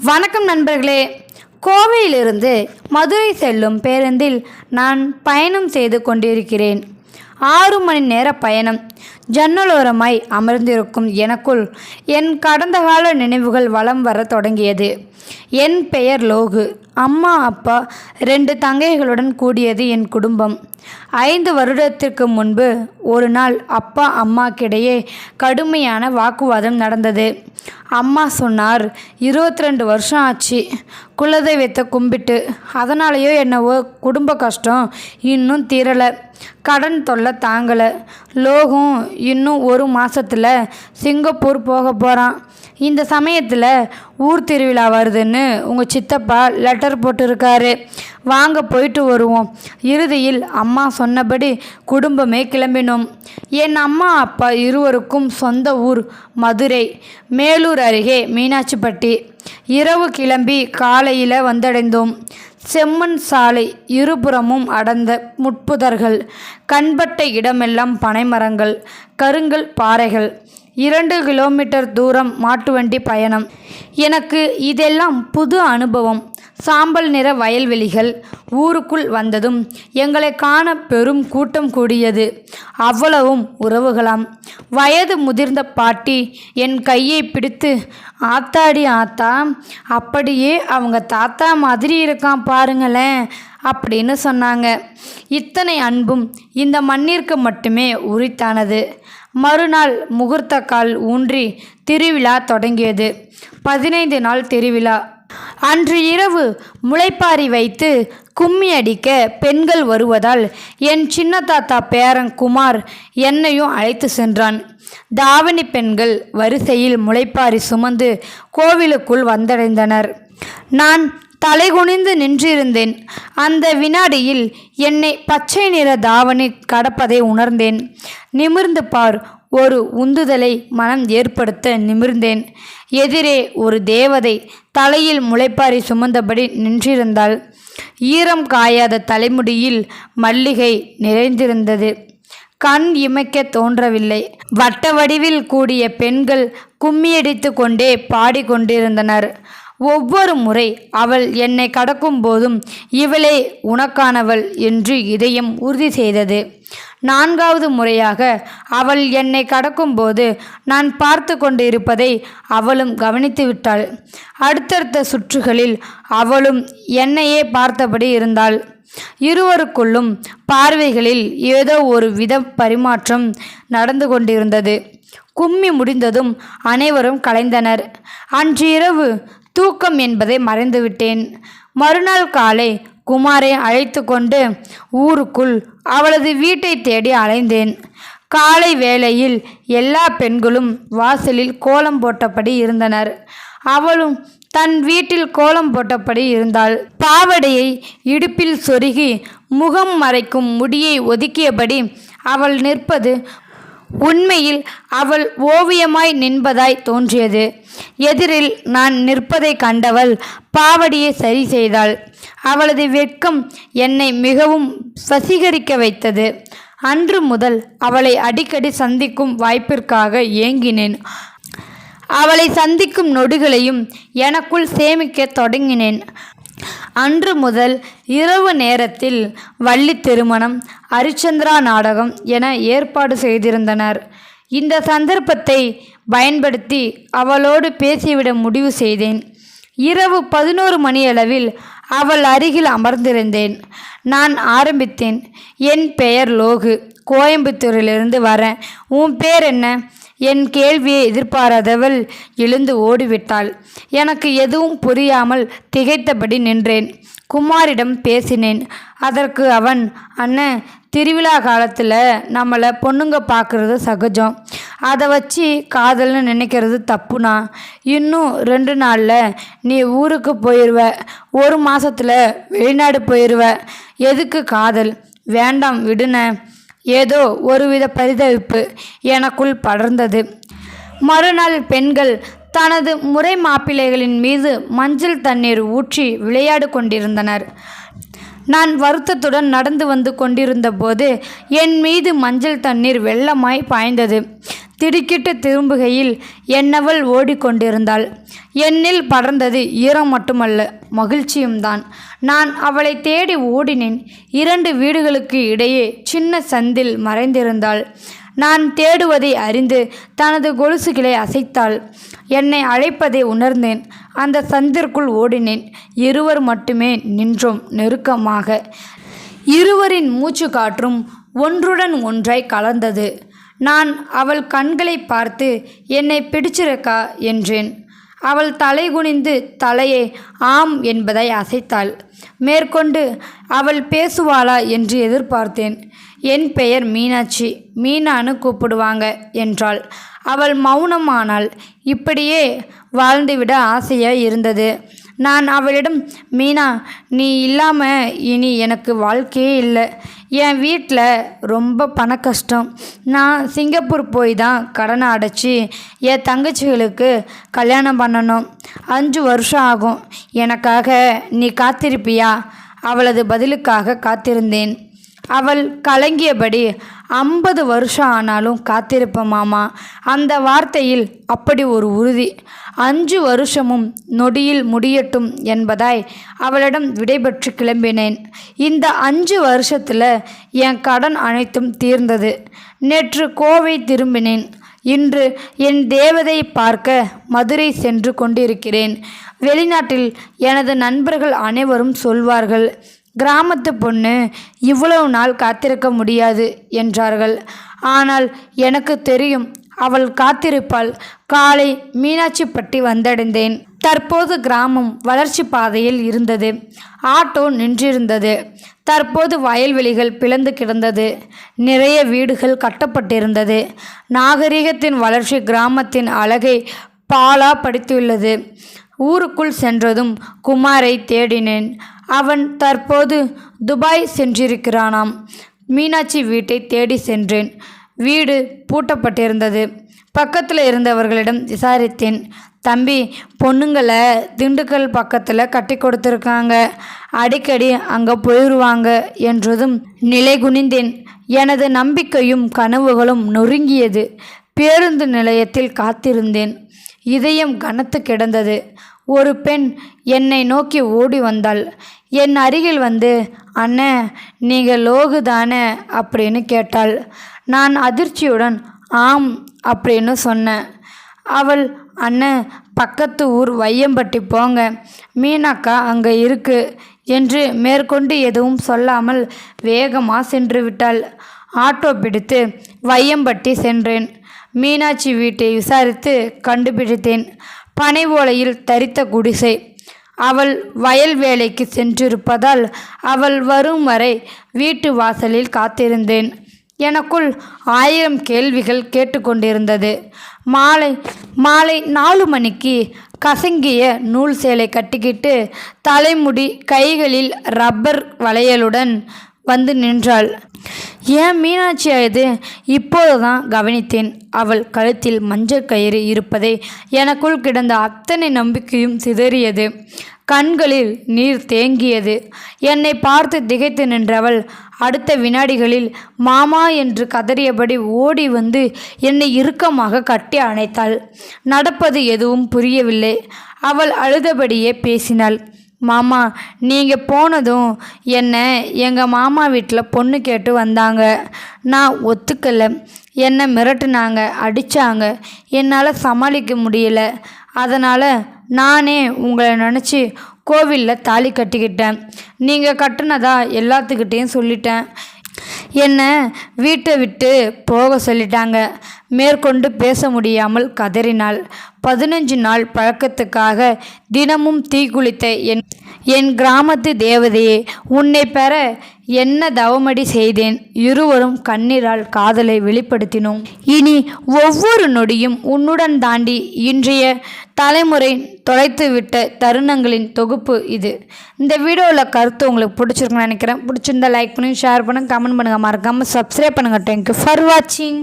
வணக்கம் நண்பர்களே. கோவையிலிருந்து மதுரை செல்லும் பேருந்தில் நான் பயணம் செய்து கொண்டிருக்கிறேன். 6 மணி நேர பயணம். ஜன்னலோரமாய் அமர்ந்திருக்கும் எனக்குள் என் கடந்த கால நினைவுகள் வலம் வர தொடங்கியது. என் பெயர் லோகு. அம்மா, அப்பா, 2 தங்கைகளுடன் கூடியது என் குடும்பம். 5 வருடத்திற்கு முன்பு ஒரு நாள் அப்பா அம்மாக்கிடையே கடுமையான வாக்குவாதம் நடந்தது. அம்மா சொன்னார், 22 வருஷம் ஆச்சு குலதெய்வத்தை கும்பிட்டு, அதனாலேயோ என்னவோ குடும்ப கஷ்டம் இன்னும் தீரலை, கடன் தொல்லை தாங்கலை, லோகும் இன்னும் 1 மாதத்தில் சிங்கப்பூர் போக போகிறான். இந்த சமயத்தில் ஊர் திருவிழா வருதுன்னு உங்கள் சித்தப்பா லெட்டர் போட்டிருக்காரு, வாங்க போயிட்டு வருவோம். இறுதியில் அம்மா சொன்னபடி குடும்பமே கிளம்பினோம். என் அம்மா அப்பா இருவருக்கும் சொந்த ஊர் மதுரை, மேலூர் அருகே மீனாட்சிப்பட்டி. இரவு கிளம்பி காலையில் வந்தடைந்தோம். செம்மண் சாலை, இருபுறமும் அடர்ந்த முட்புதர்கள், கண்பட்ட இடமெல்லாம் பனைமரங்கள், கருங்கல் பாறைகள். 2 கிலோமீட்டர் தூரம் மாட்டு வண்டி பயணம். எனக்கு இதெல்லாம் புது அனுபவம். சாம்பல் நிற வயல்வெளிகள். ஊருக்குள் வந்ததும் எங்களை காண பெரும் கூட்டம் கூடியது. அவ்வளவும் உறவுகளாம். வயது முதிர்ந்த பாட்டி என் கையை பிடித்து, ஆத்தாடி ஆத்தா, அப்படியே அவங்க தாத்தா மாதிரி இருக்கான் பாருங்களேன் அப்படின்னு சொன்னாங்க. இத்தனை அன்பும் இந்த மண்ணிற்கு மட்டுமே உரித்தானது. மறுநாள் முகூர்த்த கால் ஊன்றி திருவிழா தொடங்கியது. 15 நாள் திருவிழா. அன்று இரவு முளைப்பாரி வைத்து கும்மி அடிக்க பெண்கள் வருவதால் என் சின்ன தாத்தா பேரன் குமார் என்னையும் அழைத்து சென்றான். தாவணி பெண்கள் வரிசையில் முளைப்பாரி சுமந்து கோவிலுக்குள் வந்தடைந்தனர். நான் தலைகுனிந்து நின்றிருந்தேன். அந்த வினாடியில் என்னை பச்சை நிற தாவணி கடப்பதை உணர்ந்தேன். நிமிர்ந்து பார், ஒரு உந்துதலை மனம் ஏற்படுத்த நிமிர்ந்தேன். எதிரே ஒரு தேவதை தலையில் முளைப்பாரி சுமந்தபடி நின்றிருந்தாள். ஈரம் காயாத தலைமுடியில் மல்லிகை நிறைந்திருந்தது. கண் இமைக்க தோன்றவில்லை. வட்ட வடிவில் கூடிய பெண்கள் கும்மியடித்து கொண்டே பாடிக்கொண்டிருந்தனர். ஒவ்வொரு முறை அவள் என்னை கடக்கும் போதும் இவளே உனக்கானவள் என்று இதயம் உறுதி செய்தது. 4வது முறையாக அவள் என்னை கடக்கும்போது நான் பார்த்து கொண்டு இருப்பதை அவளும் கவனித்து விட்டாள். அடுத்தடுத்த சுற்றுகளில் அவளும் என்னையே பார்த்தபடி இருந்தாள். இருவருக்குள்ளும் பார்வைகளில் ஏதோ ஒரு வித பரிமாற்றம் நடந்து கொண்டிருந்தது. கும்மி முடிந்ததும் அனைவரும் கலைந்தனர். அன்று இரவு தூக்கம் என்பதை மறைந்துவிட்டேன். மறுநாள் காலை குமாரை அழைத்து கொண்டு ஊருக்குள் அவளது வீட்டை தேடி அலைந்தேன். காலை வேளையில் எல்லா பெண்களும் வாசலில் கோலம் போட்டபடி இருந்தனர். அவளும் தன் வீட்டில் கோலம் போட்டபடி இருந்தாள். பாவடையை இடுப்பில் சொருகி முகம் மறைக்கும் முடியை ஒதுக்கியபடி அவள் நிற்பது உண்மையில் அவள் ஓவியமாய் நின்பதாய் தோன்றியது. எதிரில் நான் நிற்பதை கண்டவள் பாவடியை சரி செய்தாள். அவளது வெட்கம் என்னை மிகவும் வசீகரிக்க வைத்தது. அன்று முதல் அவளை அடிக்கடி சந்திக்கும் வாய்ப்பிற்காக ஏங்கினேன். அவளை சந்திக்கும் நொடிகளையும் எனக்குள் சேமிக்க தொடங்கினேன். அன்று முதல் இரவு நேரத்தில் வள்ளி திருமணம், ஹரிச்சந்திரா நாடகம் என ஏற்பாடு செய்திருந்தனர். இந்த சந்தர்ப்பத்தை பயன்படுத்தி அவளோடு பேசிவிட முடிவு செய்தேன். இரவு 11 மணியளவில் அவள் அருகில் அமர்ந்திருந்தேன். நான் ஆரம்பித்தேன். என் பெயர் லோகு, கோயம்புத்தூரிலிருந்து வரேன். உன் பேர் என்ன? என் கேள்வியை எதிர்பாராதவள் எழுந்து ஓடிவிட்டாள். எனக்கு எதுவும் புரியாமல் திகைத்தபடி நின்றேன். குமாரிடம் பேசினேன். அதற்கு அவன், அண்ணன், திருவிழா காலத்தில் நம்மளை பொண்ணுங்க பார்க்குறது சகஜம், அதை வச்சு காதல்னு நினைக்கிறது தப்புனா. இன்னும் 2 நாளில் நீ ஊருக்கு போயிடுவ, 1 மாதத்தில் வெளிநாடு போயிடுவ, எதுக்கு காதல்? வேண்டாம் விடுன. ஏதோ ஒருவித பரிதவிப்பு எனக்குள் படர்ந்தது. மறுநாள் பெண்கள் தனது முறை மாப்பிள்ளைகளின் மீது மஞ்சள் தண்ணீர் ஊற்றி விளையாடு கொண்டிருந்தனர். நான் வருத்தத்துடன் நடந்து வந்து கொண்டிருந்த போது என் மீது மஞ்சள் தண்ணீர் வெள்ளமாய் பாய்ந்தது. திடுக்கிட்டு திரும்புகையில் என்னவள் ஓடிக்கொண்டிருந்தாள். என்னில் படர்ந்தது ஈரம் மட்டுமல்ல, மகிழ்ச்சியும்தான். நான் அவளை தேடி ஓடினேன். 2 வீடுகளுக்கு இடையே சின்ன சந்தில் மறைந்திருந்தாள். நான் தேடுவதை அறிந்து தனது கொலுசுகளை அசைத்தாள். என்னை அழைப்பதை உணர்ந்தேன். அந்த சந்திற்குள் ஓடினேன். இருவர் மட்டுமே நின்றோம் நெருக்கமாக. இருவரின் மூச்சு காற்றும் ஒன்றுடன் ஒன்றாய் கலந்தது. நான் அவள் கண்களை பார்த்து என்னை பிடிச்சிருக்கா என்றேன். அவள் தலை குனிந்து தலையை ஆம் என்பதை அசைத்தாள். மேற்கொண்டு அவள் பேசுவாளா என்று எதிர்பார்த்தேன். என் பெயர் மீனாட்சி, மீனான்னு கூப்பிடுவாங்க என்றாள். அவள் மௌனமானாள். இப்படியே வாழ்ந்துவிட ஆசையாக இருந்தது. நான் அவளிடம், மீனா, நீ இல்லாமல் இனி எனக்கு வாழ்க்கையே இல்லை. என் வீட்டில் ரொம்ப பண கஷ்டம். நான் சிங்கப்பூர் போய் தான் கடனை அடைச்சி என் தங்கச்சிகளுக்கு கல்யாணம் பண்ணணும். 5 வருஷம் ஆகும். எனக்காக நீ காத்திருப்பியா? அவளது பதிலுக்காக காத்திருந்தேன். அவள் கலங்கியபடி, 50 வருஷம் ஆனாலும் காத்திருப்பேன் மாமா. அந்த வார்த்தையில் அப்படி ஒரு உறுதி. 5 வருஷமும் நொடியில் முடியட்டும் என்பதாய் அவளிடம் விடைபெற்று கிளம்பினேன். இந்த 5 வருஷத்தில் என் கடன் அனைத்தும் தீர்ந்தது. நேற்று கோவை திரும்பினேன். இன்று என் தேவதை பார்க்க மதுரை சென்று கொண்டிருக்கிறேன். வெளிநாட்டில் எனது நண்பர்கள் அனைவரும் சொல்வார்கள், கிராமத்து பொண்ணு இவ்வளவு நாள் காத்திருக்க முடியாது என்றார்கள். ஆனால் எனக்கு தெரியும், அவள் காத்திருப்பாள். காலை மீனாட்சிப்பட்டி வந்தடைந்தேன். தற்போது கிராமம் வளர்ச்சி பாதையில் இருந்தது. ஆட்டோ நின்றிருந்தது. தற்போது வயல்வெளிகள் பிளந்து கிடந்தது. நிறைய வீடுகள் கட்டப்பட்டிருந்தது. நாகரிகத்தின் வளர்ச்சி கிராமத்தின் அழகை பாலா படித்துள்ளது. ஊருக்குள் சென்றதும் குமாரை தேடினேன். அவன் தற்போது துபாய் சென்றிருக்கிறானாம். மீனாட்சி வீட்டை தேடி சென்றேன். வீடு பூட்டப்பட்டிருந்தது. பக்கத்தில் இருந்தவர்களிடம் விசாரித்தேன். தம்பி, பொண்ணுங்களை திண்டுக்கல் பக்கத்தில் கட்டி கொடுத்துருக்காங்க, அடிக்கடி அங்கே போயிடுவாங்க என்றதும் நிலை குனிந்தேன். எனது நம்பிக்கையும் கனவுகளும் நொறுங்கியது. பேருந்து நிலையத்தில் காத்திருந்தேன். இதயம் கனத்து கிடந்தது. ஒரு பெண் என்னை நோக்கி ஓடி வந்தாள். என் அருகில் வந்து, அண்ணே, நீங்கள் லோகு தானே அப்படின்னு கேட்டாள். நான் அதிர்ச்சியுடன் ஆம் அப்படின்னு சொன்னேன். அவள், அண்ணன், பக்கத்து ஊர் வையம்பட்டி போங்க, மீனாக்கா அங்கே இருக்கு என்று மேற்கொண்டு எதுவும் சொல்லாமல் வேகமாக சென்று விட்டாள். ஆட்டோ பிடித்து வையம்பட்டி சென்றேன். மீனாட்சி வீட்டை விசாரித்து கண்டுபிடித்தேன். பனை ஓலையில் தரித்த குடிசை. அவள் வயல் வேலைக்கு சென்றிருப்பதால் அவள் வரும் வரை வீட்டு வாசலில் காத்திருந்தேன். எனக்குள் 1000 கேள்விகள் கேட்டுக்கொண்டிருந்தது. மாலை 4 மணிக்கு கசங்கிய நூல் சேலை கட்டிக்கிட்டு தலைமுடி கைகளில் ரப்பர் வளையலுடன் வந்து நின்றாள். ஏன் மீனாட்சி ஆயுது? இப்போதுதான் கவனித்தேன். அவள் கழுத்தில் மஞ்சள் கயிறு இருப்பதை. எனக்குள் கிடந்த அத்தனை நம்பிக்கையும் சிதறியது. கண்களில் நீர் தேங்கியது. என்னை பார்த்து திகைத்து நின்றவள் அடுத்த வினாடிகளில் மாமா என்று கதறியபடி ஓடி வந்து என்னை இறுக்கமாக கட்டி அணைத்தாள். நடப்பது எதுவும் புரியவில்லை. அவள் அழுதபடியே பேசினாள். மாமா, நீங்கள் போனதும் என்னை எங்கள் மாமா வீட்டில் பொண்ணு கேட்டு வந்தாங்க. நான் ஒத்துக்கலை. என்னை மிரட்டுனாங்க, அடித்தாங்க. என்னால் சமாளிக்க முடியல. அதனால் நானே உங்களை நினச்சி கோவிலில் தாலி கட்டிக்கிட்டேன். நீங்கள் கட்டினதா எல்லாத்துக்கிட்டேயும் சொல்லிட்டேன். என்னை வீட்டை விட்டு போக சொல்லிட்டாங்க. மேற்கொண்டு பேச முடியாமல் கதறினாள். 15 நாள் பழக்கத்துக்காக தினமும் தீக்குளித்த என் கிராமத்து தேவதையே, உன்னை பெற என்ன தவமடி செய்தேன். இருவரும் கண்ணீரால் காதலை வெளிப்படுத்தினோம். இனி ஒவ்வொரு நொடியும் உன்னுடன் தாண்டி இன்றைய தலைமுறை தொலைத்துவிட்ட தருணங்களின் தொகுப்பு இது. இந்த வீடியோவில் கருத்து உங்களுக்கு பிடிச்சிருக்குன்னு நினைக்கிறேன். பிடிச்சிருந்தா லைக் பண்ணுங்கள், ஷேர் பண்ணுங்கள், கமெண்ட் பண்ணுங்கள், மறக்காமல் சப்ஸ்கிரைப் பண்ணுங்கள். தேங்க்யூ ஃபார் வாட்சிங்.